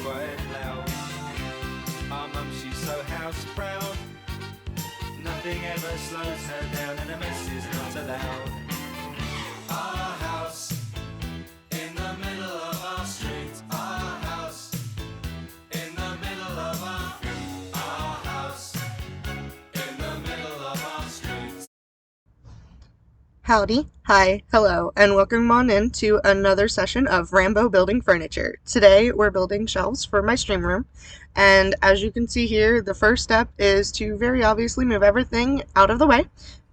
quite loud. Our mum, she's so house proud. Nothing ever slows her down, and a mess is not allowed. Our house in the middle of our street. Our house in the middle of our house in the middle of our street. Howdy, hi, hello, and welcome on in to another session of Rambo Building Furniture. Today we're building shelves for my stream room, and as you can see here, the first step is to very obviously move everything out of the way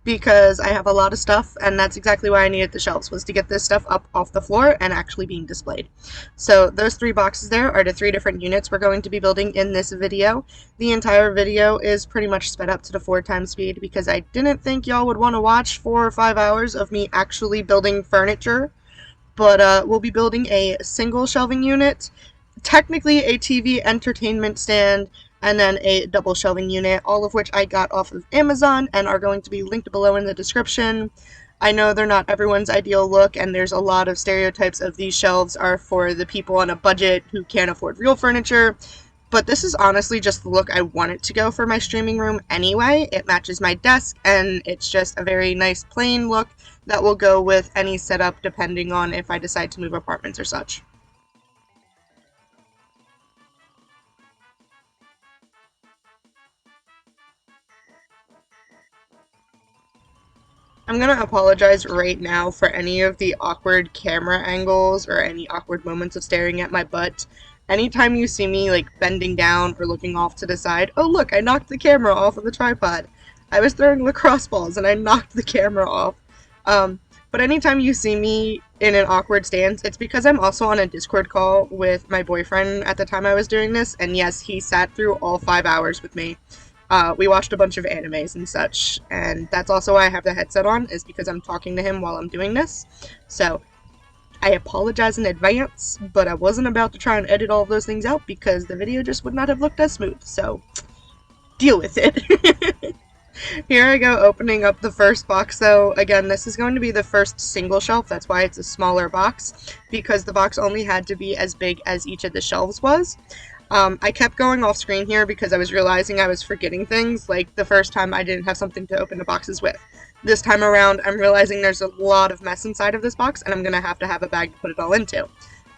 because I have a lot of stuff, and that's exactly why I needed the shelves, was to get this stuff up off the floor and actually being displayed. So those three boxes there are the three different units we're going to be building in this video. The entire video is pretty much sped up to the 4x speed because I didn't think y'all would want to watch 4 or 5 hours of me actually building furniture. But we'll be building a single shelving unit, technically a TV entertainment stand, and then a double shelving unit, all of which I got off of Amazon and are going to be linked below in the description. I know they're not everyone's ideal look, and there's a lot of stereotypes of these shelves are for the people on a budget who can't afford real furniture, but this is honestly just the look I want it to go for my streaming room anyway. It matches my desk, and it's just a very nice plain look that will go with any setup depending on if I decide to move apartments or such. I'm gonna apologize right now for any of the awkward camera angles or any awkward moments of staring at my butt. Anytime you see me like bending down or looking off to the side, oh look, I knocked the camera off of the tripod. I was throwing lacrosse balls and I knocked the camera off. But anytime you see me in an awkward stance, it's because I'm also on a Discord call with my boyfriend at the time I was doing this, and yes, he sat through all 5 hours with me. We watched a bunch of animes and such, and that's also why I have the headset on, is because I'm talking to him while I'm doing this. So, I apologize in advance, but I wasn't about to try and edit all of those things out because the video just would not have looked as smooth, so deal with it. Here I go opening up the first box, though. Again, this is going to be the first single shelf, that's why it's a smaller box, because the box only had to be as big as each of the shelves was. I kept going off screen here because I was realizing I was forgetting things, like the first time I didn't have something to open the boxes with. This time around, I'm realizing there's a lot of mess inside of this box, and I'm going to have a bag to put it all into.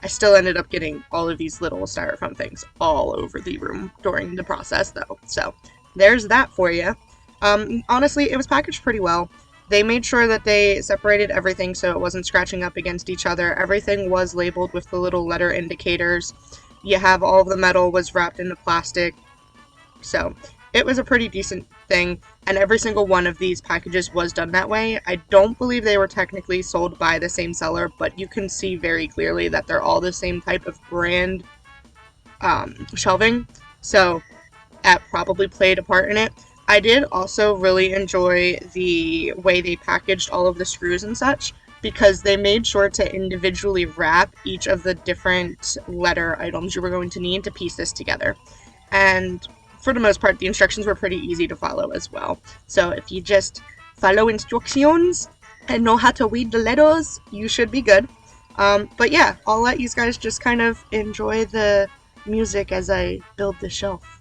I still ended up getting all of these little styrofoam things all over the room during the process, though. So, there's that for you. Honestly, it was packaged pretty well. They made sure that they separated everything so it wasn't scratching up against each other. Everything was labeled with the little letter indicators. You have all of the metal was wrapped into plastic. So it was a pretty decent thing, and every single one of these packages was done that way. I don't believe they were technically sold by the same seller, but you can see very clearly that they're all the same type of brand shelving. So that probably played a part in it. I did also really enjoy the way they packaged all of the screws and such, because they made sure to individually wrap each of the different letter items you were going to need to piece this together. And for the most part, the instructions were pretty easy to follow as well. So if you just follow instructions and know how to read the letters, you should be good. But yeah, I'll let you guys just kind of enjoy the music as I build the shelf.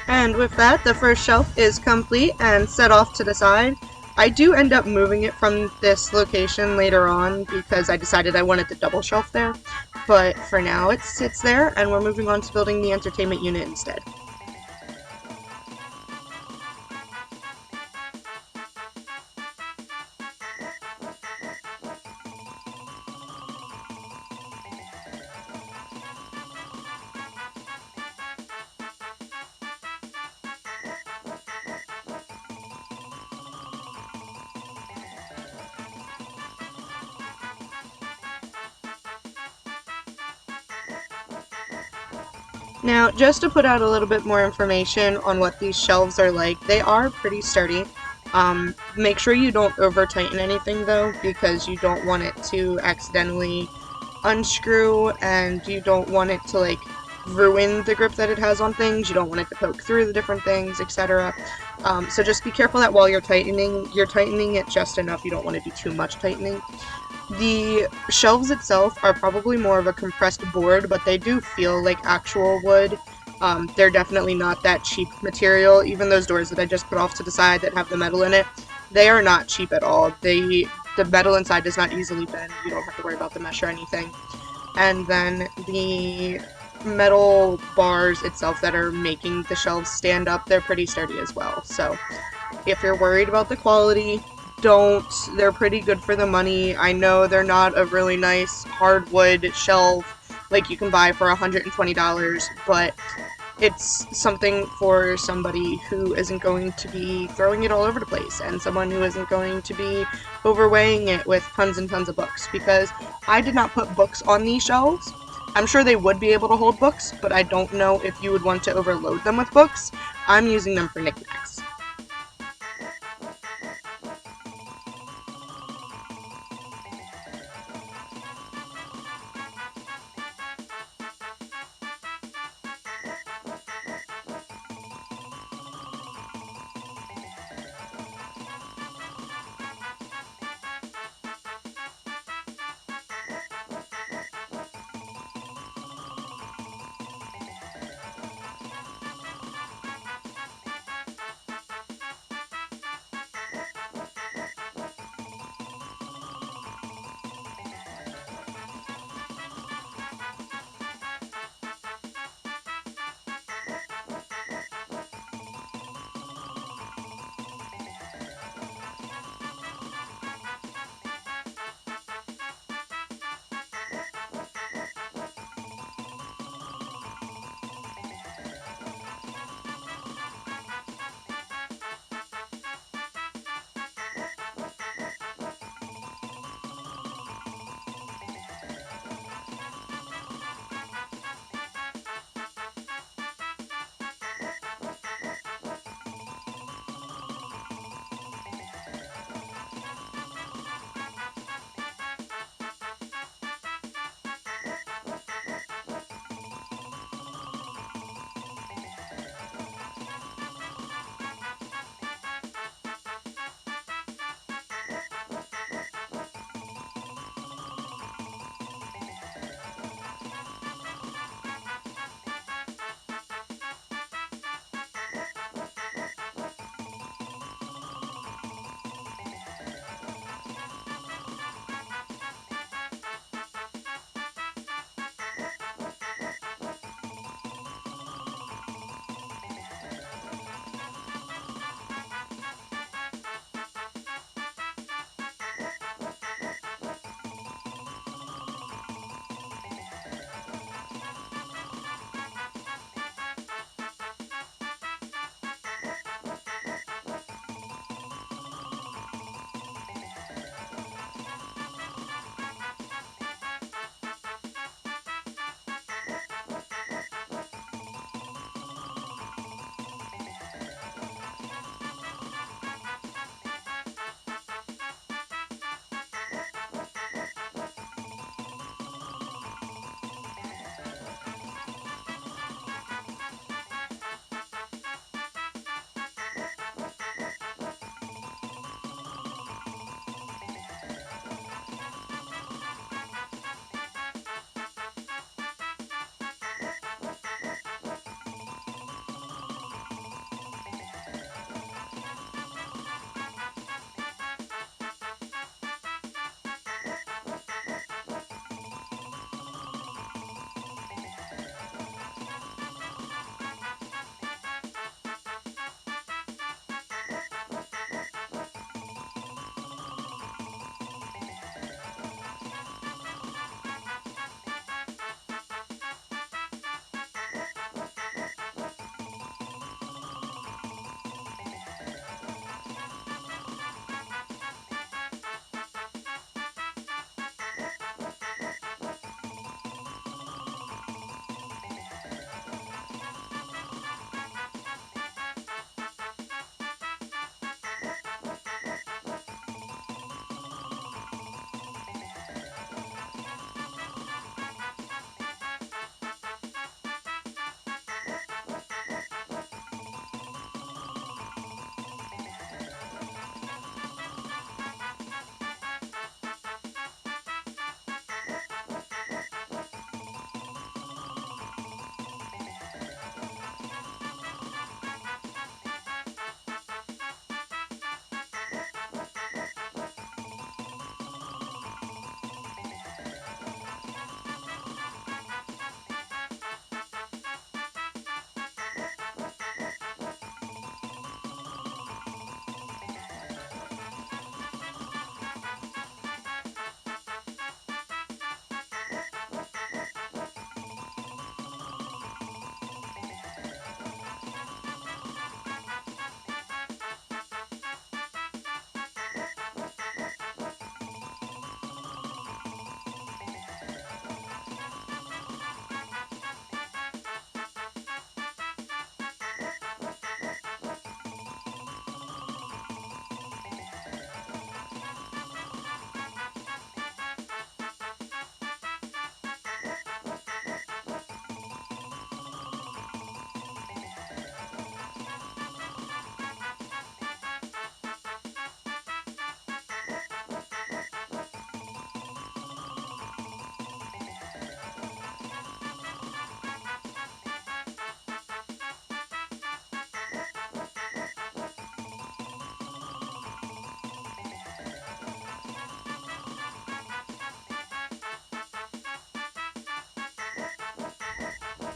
And with that, the first shelf is complete and set off to the side. I do end up moving it from this location later on because I decided I wanted the double shelf there. But for now, it sits there, and we're moving on to building the entertainment unit instead. Now, just to put out a little bit more information on what these shelves are like, they are pretty sturdy. Make sure you don't over tighten anything though, because you don't want it to accidentally unscrew, and you don't want it to like ruin the grip that it has on things. You don't want it to poke through the different things, etc. So just be careful that while you're tightening it just enough. You don't want to do too much tightening. The shelves itself are probably more of a compressed board, but they do feel like actual wood. They're definitely not that cheap material. Even those doors that I just put off to the side that have the metal in it, they are not cheap at all. The metal inside does not easily bend. You don't have to worry about the mesh or anything. And then the metal bars itself that are making the shelves stand up, they're pretty sturdy as well. So if you're worried about the quality, don't. They're pretty good for the money. I know they're not a really nice hardwood shelf like you can buy for $120, but it's something for somebody who isn't going to be throwing it all over the place, and someone who isn't going to be overweighing it with tons and tons of books, because I did not put books on these shelves. I'm sure they would be able to hold books, but I don't know if you would want to overload them with books. I'm using them for knickknacks.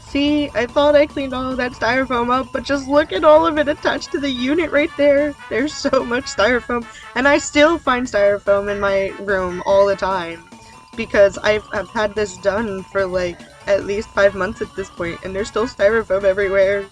See, I thought I cleaned all of that styrofoam up, but just look at all of it attached to the unit right there. There's so much styrofoam, and I still find styrofoam in my room all the time because I've had this done for like at least 5 months at this point, and there's still styrofoam everywhere.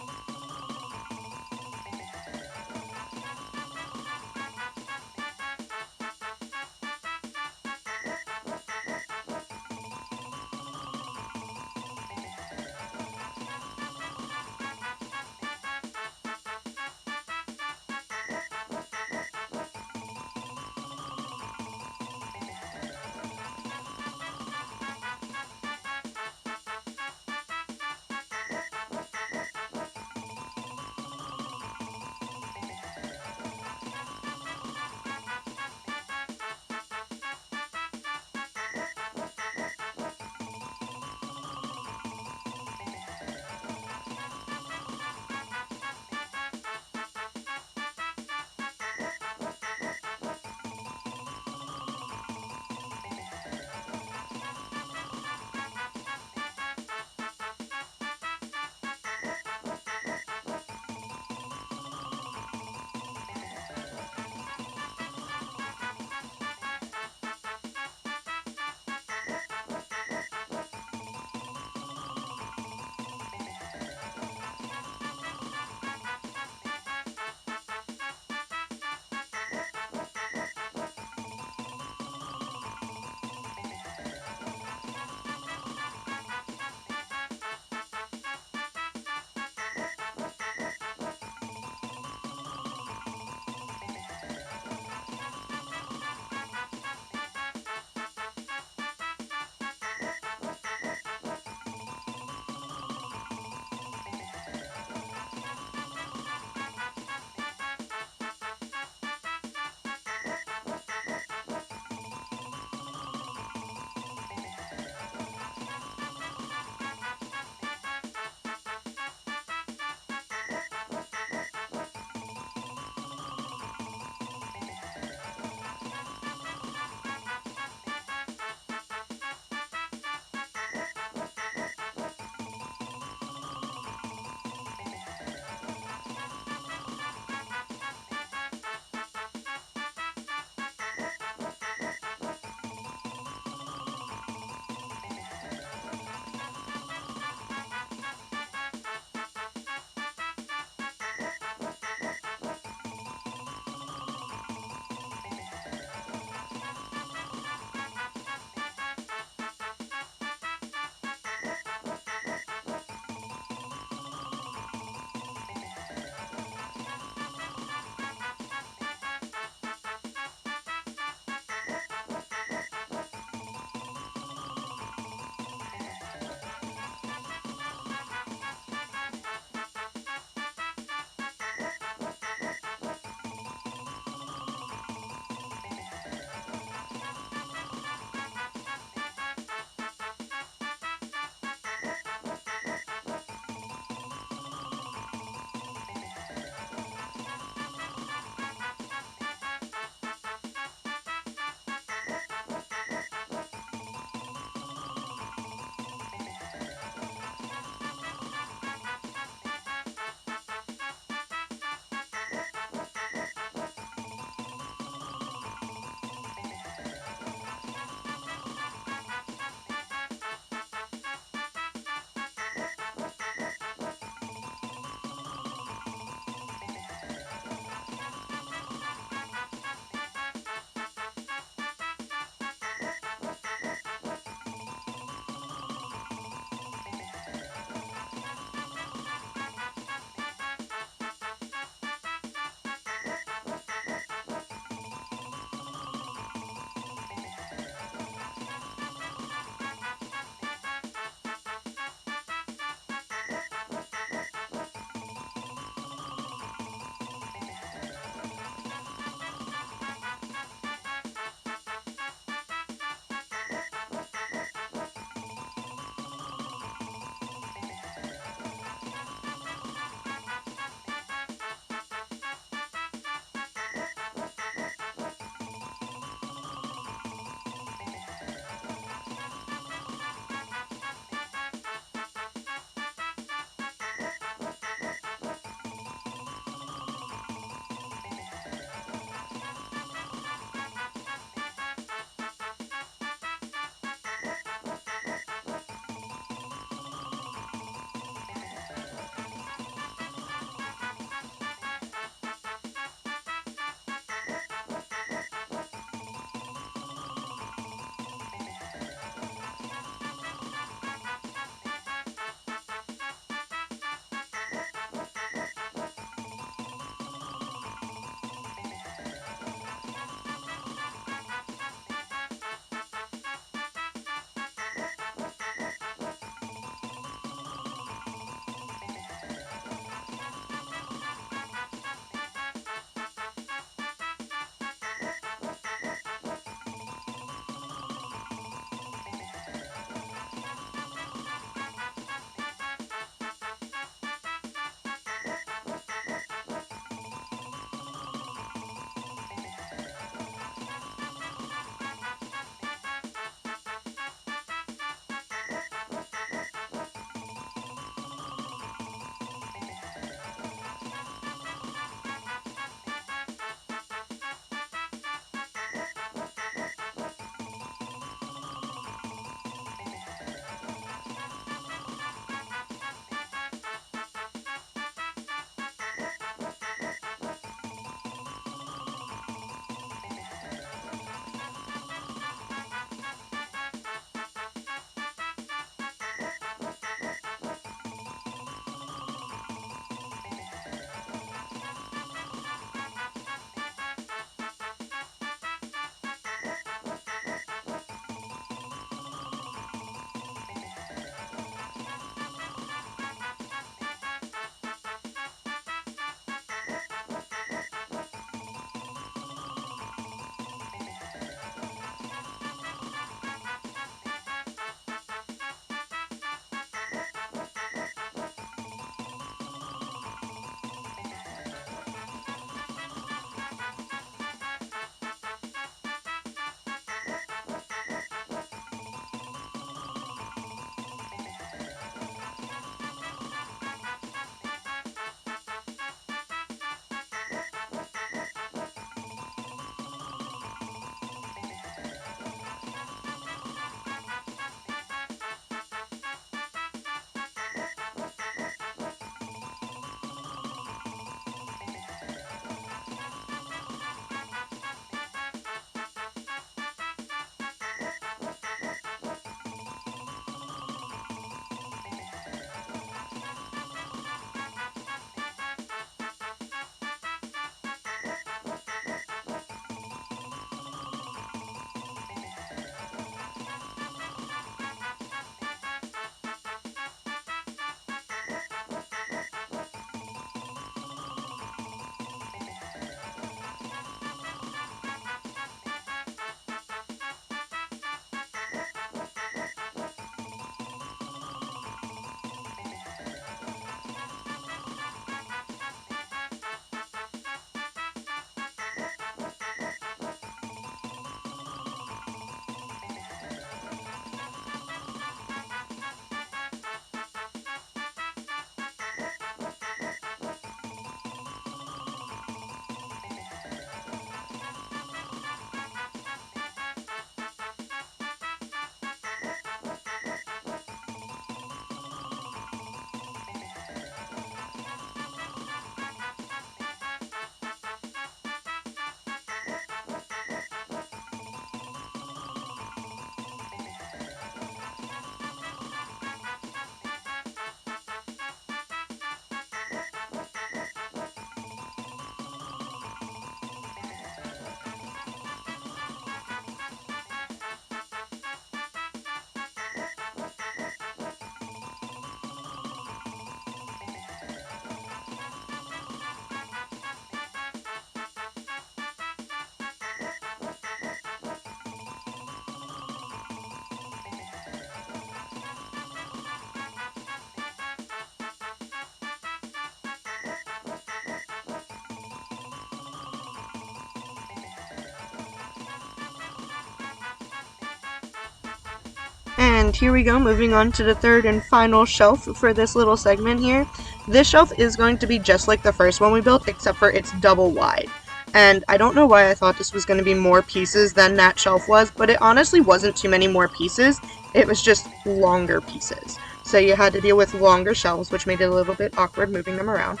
And here we go, moving on to the third and final shelf for this little segment here. This shelf is going to be just like the first one we built, except for it's double wide. And I don't know why I thought this was going to be more pieces than that shelf was, but it honestly wasn't too many more pieces. It was just longer pieces. So you had to deal with longer shelves, which made it a little bit awkward moving them around.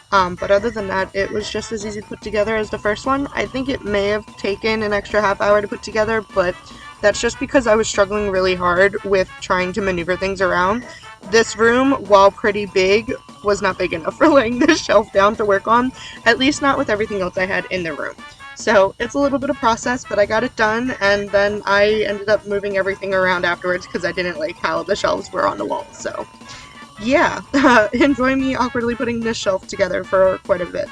But other than that, it was just as easy to put together as the first one. I think it may have taken an extra half hour to put together, but that's just because I was struggling really hard with trying to maneuver things around. This room, while pretty big, was not big enough for laying this shelf down to work on, at least not with everything else I had in the room. So it's a little bit of process, but I got it done, and then I ended up moving everything around afterwards because I didn't like how the shelves were on the wall. So yeah, enjoy me awkwardly putting this shelf together for quite a bit.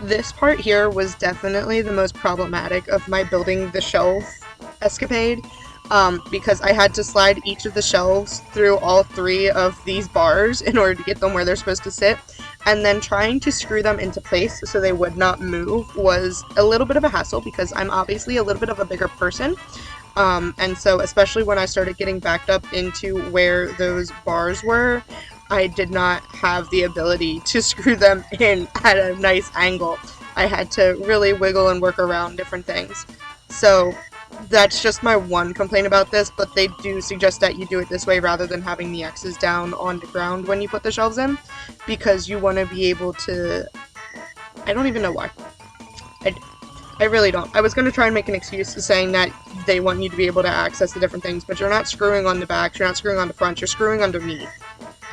This part here was definitely the most problematic of my building the shelf escapade, because I had to slide each of the shelves through all three of these bars in order to get them where they're supposed to sit, and then trying to screw them into place so they would not move was a little bit of a hassle because I'm obviously a little bit of a bigger person. And so especially when I started getting backed up into where those bars were, I did not have the ability to screw them in at a nice angle. I had to really wiggle and work around different things. So that's just my one complaint about this, but they do suggest that you do it this way rather than having the X's down on the ground when you put the shelves in, because you want to be able to... I don't even know why. I, I really don't. I was going to try and make an excuse saying that they want you to be able to access the different things, but you're not screwing on the back, you're not screwing on the front, you're screwing underneath.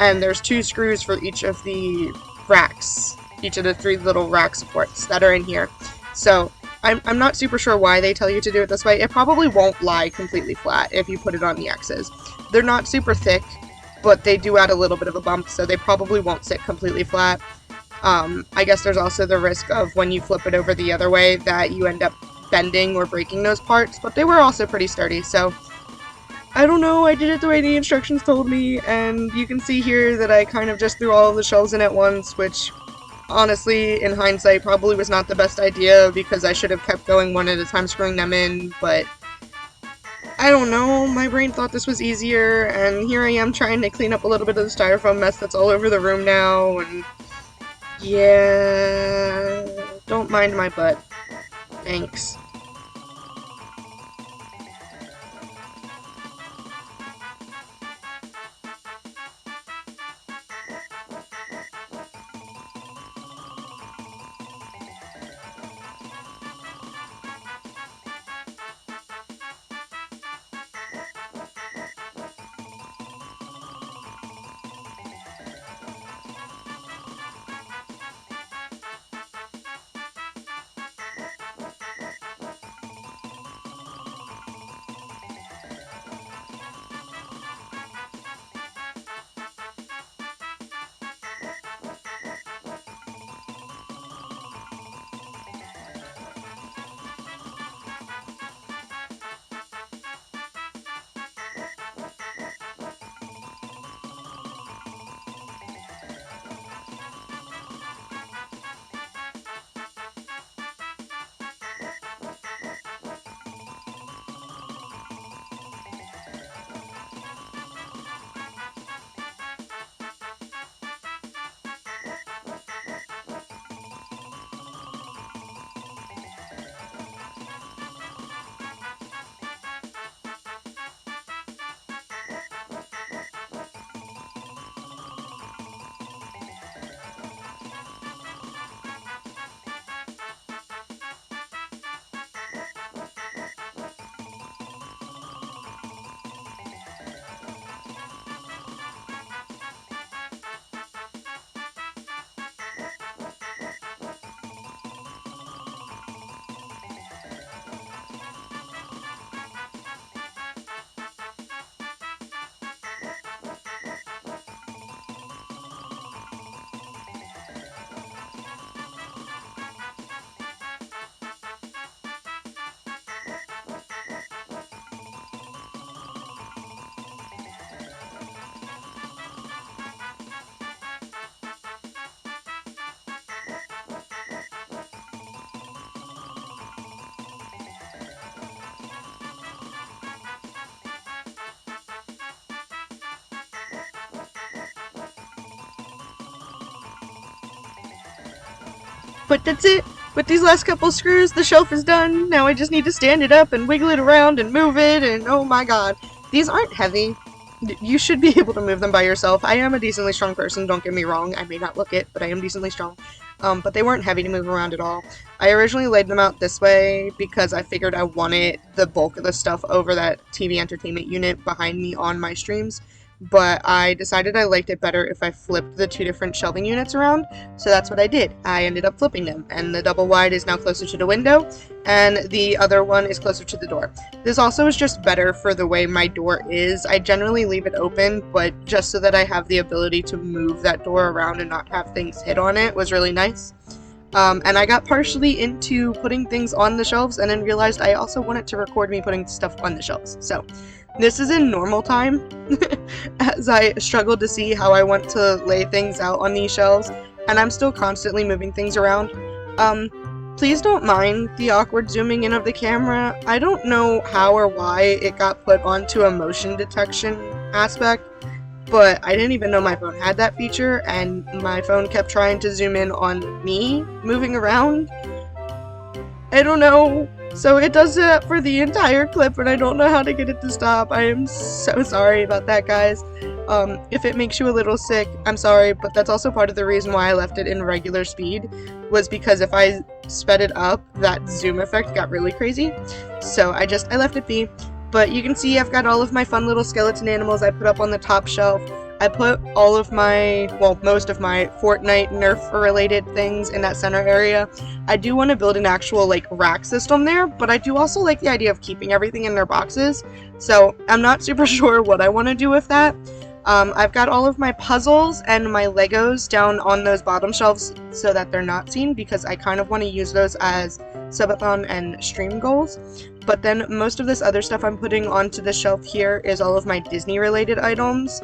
And there's 2 screws for each of the racks, each of the 3 little rack supports that are in here. So I'm not super sure why they tell you to do it this way. It probably won't lie completely flat if you put it on the X's. They're not super thick, but they do add a little bit of a bump, so they probably won't sit completely flat. I guess there's also the risk of when you flip it over the other way that you end up bending or breaking those parts, but they were also pretty sturdy, so I don't know, I did it the way the instructions told me, and you can see here that I kind of just threw all of the shelves in at once, which honestly, in hindsight, probably was not the best idea because I should have kept going one at a time screwing them in, but I don't know, my brain thought this was easier, and here I am trying to clean up a little bit of the styrofoam mess that's all over the room now, and yeah, don't mind my butt. Thanks. But that's it. With these last couple screws, the shelf is done. Now I just need to stand it up and wiggle it around and move it, and oh my god. These aren't heavy. You should be able to move them by yourself. I am a decently strong person, don't get me wrong. I may not look it, but I am decently strong. But they weren't heavy to move around at all. I originally laid them out this way because I figured I wanted the bulk of the stuff over that TV entertainment unit behind me on my streams. But I decided I liked it better if I flipped the 2 different shelving units around, so that's what I did. I ended up flipping them, and the double wide is now closer to the window, and the other one is closer to the door. This also is just better for the way my door is. I generally leave it open, but just so that I have the ability to move that door around and not have things hit on it was really nice. And I got partially into putting things on the shelves and then realized I also wanted to record me putting stuff on the shelves. So this is in normal time as I struggle to see how I want to lay things out on these shelves, and I'm still constantly moving things around. Please don't mind the awkward zooming in of the camera. I don't know how or why it got put onto a motion detection aspect, but I didn't even know my phone had that feature, and my phone kept trying to zoom in on me moving around. I don't know. So it does that for the entire clip, and I don't know how to get it to stop. I am so sorry about that, guys. If it makes you a little sick, I'm sorry, but that's also part of the reason why I left it in regular speed, was because if I sped it up, that zoom effect got really crazy. So I left it be. But you can see I've got all of my fun little skeleton animals I put up on the top shelf. I put all of my, well, most of my Fortnite Nerf-related things in that center area. I do want to build an actual, like, rack system there, but I do also like the idea of keeping everything in their boxes, so I'm not super sure what I want to do with that. I've got all of my puzzles and my Legos down on those bottom shelves so that they're not seen, because I kind of want to use those as subathon and stream goals. But then most of this other stuff I'm putting onto the shelf here is all of my Disney-related items.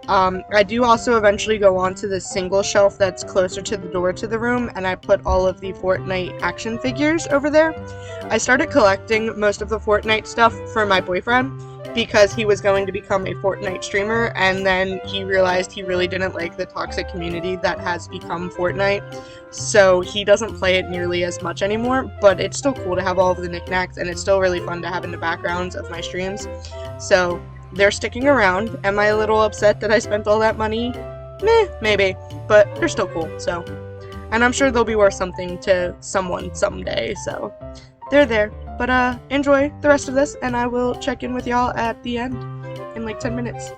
I do also eventually go onto the single shelf that's closer to the door to the room, and I put all of the Fortnite action figures over there. I started collecting most of the Fortnite stuff for my boyfriend because he was going to become a Fortnite streamer, and then he realized he really didn't like the toxic community that has become Fortnite, so he doesn't play it nearly as much anymore, but it's still cool to have all of the knickknacks, and it's still really fun to have in the backgrounds of my streams. So they're sticking around. Am I a little upset that I spent all that money? Meh, maybe, but they're still cool, so. And I'm sure they'll be worth something to someone someday, so they're there. But enjoy the rest of this, and I will check in with y'all at the end in like 10 minutes.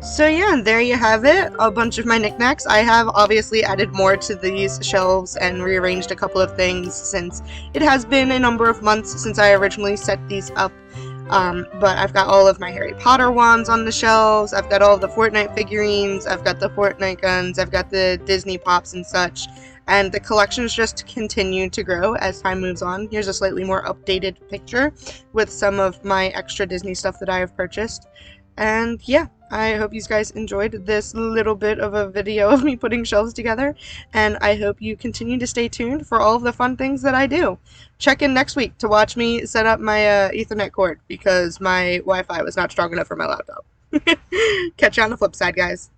So yeah, there you have it, a bunch of my knickknacks. I have obviously added more to these shelves and rearranged a couple of things since it has been a number of months since I originally set these up. But I've got all of my Harry Potter wands on the shelves, I've got all of the Fortnite figurines, I've got the Fortnite guns, I've got the Disney pops and such, and the collections just continue to grow as time moves on. Here's a slightly more updated picture with some of my extra Disney stuff that I have purchased. And yeah, I hope you guys enjoyed this little bit of a video of me putting shelves together, and I hope you continue to stay tuned for all of the fun things that I do. Check in next week to watch me set up my Ethernet cord because my Wi-Fi was not strong enough for my laptop. Catch you on the flip side, guys.